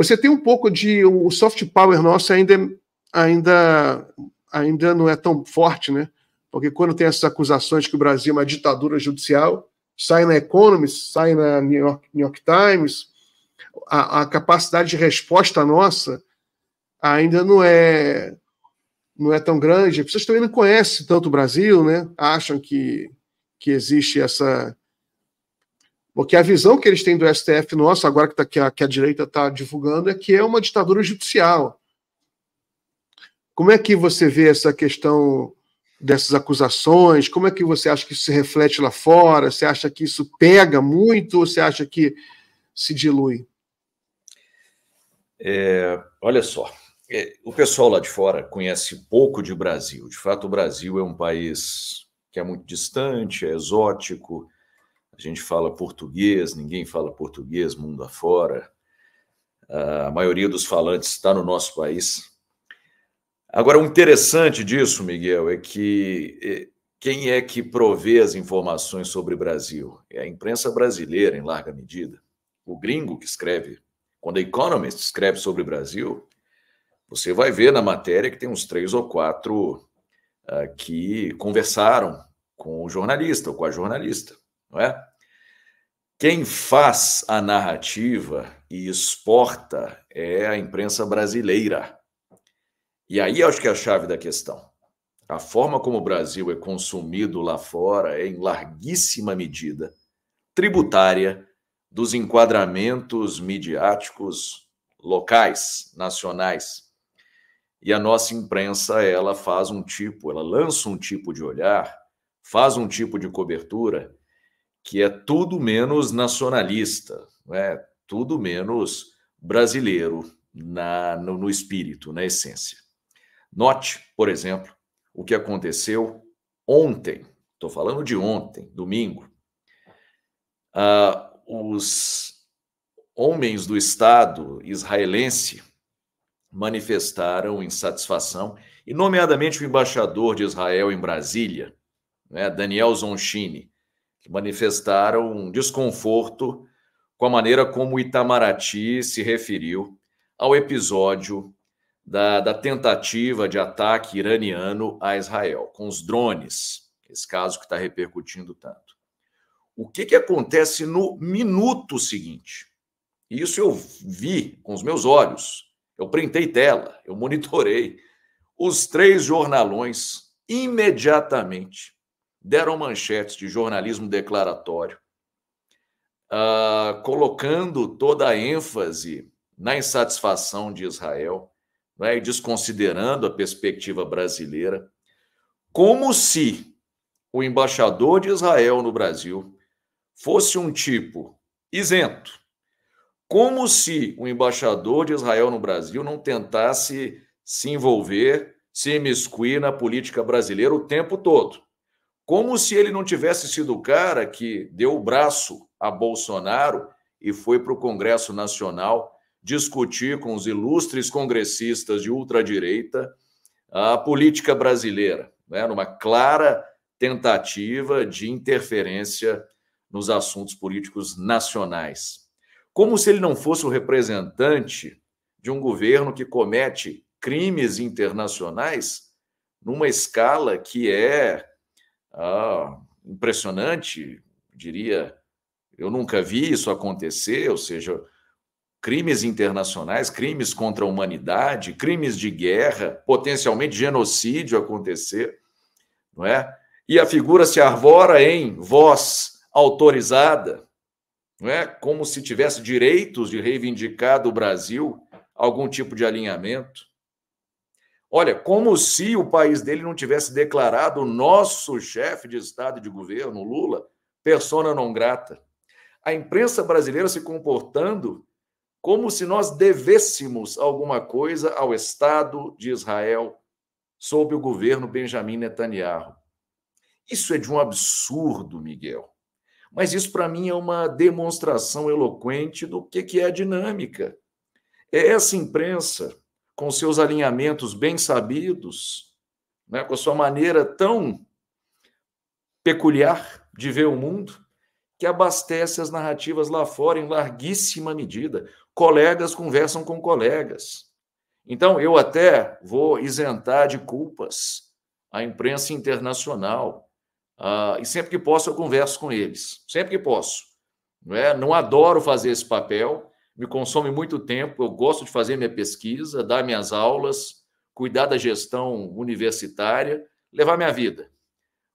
Você tem um pouco de... O soft power nosso ainda não é tão forte, né? Porque quando tem essas acusações que o Brasil é uma ditadura judicial, sai na Economist, sai na New York Times, a capacidade de resposta nossa ainda não é tão grande. As pessoas também não conhecem tanto o Brasil, né? Acham que existe essa... Porque a visão que eles têm do STF nosso, agora que a direita está divulgando, é que é uma ditadura judicial. Como é que você vê essa questão dessas acusações? Como é que você acha que isso se reflete lá fora? Você acha que isso pega muito ou você acha que se dilui? Olha só, o pessoal lá de fora conhece pouco de Brasil. De fato, o Brasil é um país que é muito distante, é exótico. A gente fala português, ninguém fala português mundo afora. A maioria dos falantes está no nosso país. Agora, o interessante disso, Miguel, é que quem é que provê as informações sobre o Brasil? É a imprensa brasileira, em larga medida. O gringo que escreve, quando a Economist escreve sobre o Brasil, você vai ver na matéria que tem uns 3 ou 4 que conversaram com o jornalista ou com a jornalista, não é? Quem faz a narrativa e exporta é a imprensa brasileira. E aí acho que é a chave da questão. A forma como o Brasil é consumido lá fora é, em larguíssima medida, tributária dos enquadramentos midiáticos locais, nacionais. E a nossa imprensa, ela lança um tipo de olhar, faz um tipo de cobertura que é tudo menos nacionalista, não é? Tudo menos brasileiro no espírito, na essência. Note, por exemplo, o que aconteceu ontem, estou falando de ontem, domingo. Os homens do Estado israelense manifestaram insatisfação, e nomeadamente o embaixador de Israel em Brasília, né, Daniel Zonshine, que manifestaram um desconforto com a maneira como o Itamaraty se referiu ao episódio da tentativa de ataque iraniano a Israel, com os drones, esse caso que está repercutindo tanto. O que acontece no minuto seguinte? Isso eu vi com os meus olhos, eu printei tela, eu monitorei. Os 3 jornalões imediatamente deram manchetes de jornalismo declaratório, colocando toda a ênfase na insatisfação de Israel, né, e desconsiderando a perspectiva brasileira, como se o embaixador de Israel no Brasil fosse um tipo isento, como se o embaixador de Israel no Brasil não tentasse se envolver, se imiscuir na política brasileira o tempo todo. Como se ele não tivesse sido o cara que deu o braço a Bolsonaro e foi para o Congresso Nacional discutir com os ilustres congressistas de ultradireita a política brasileira, né, numa clara tentativa de interferência nos assuntos políticos nacionais. Como se ele não fosse o representante de um governo que comete crimes internacionais numa escala que é impressionante, diria, eu nunca vi isso acontecer, ou seja, crimes internacionais, crimes contra a humanidade, crimes de guerra, potencialmente genocídio acontecer, não é? E a figura se arvora em voz autorizada, não é? Como se tivesse direitos de reivindicar do Brasil algum tipo de alinhamento. Olha, como se o país dele não tivesse declarado o nosso chefe de Estado e de governo, Lula, persona non grata. A imprensa brasileira se comportando como se nós devêssemos alguma coisa ao Estado de Israel sob o governo Benjamin Netanyahu. Isso é de um absurdo, Miguel. Mas isso, para mim, é uma demonstração eloquente do que é a dinâmica. É essa imprensa, com seus alinhamentos bem sabidos, né, com a sua maneira tão peculiar de ver o mundo, que abastece as narrativas lá fora em larguíssima medida. colegas conversam com colegas. Então, eu até vou isentar de culpas a imprensa internacional. E sempre que posso, eu converso com eles. Sempre que posso. Não adoro fazer esse papel, me consome muito tempo, eu gosto de fazer minha pesquisa, dar minhas aulas, cuidar da gestão universitária, levar minha vida.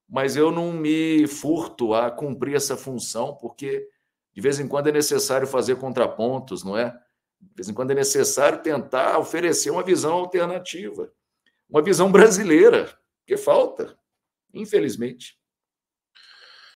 Mas eu não me furto a cumprir essa função, porque de vez em quando é necessário fazer contrapontos, não é? De vez em quando é necessário tentar oferecer uma visão alternativa, uma visão brasileira, que falta, infelizmente.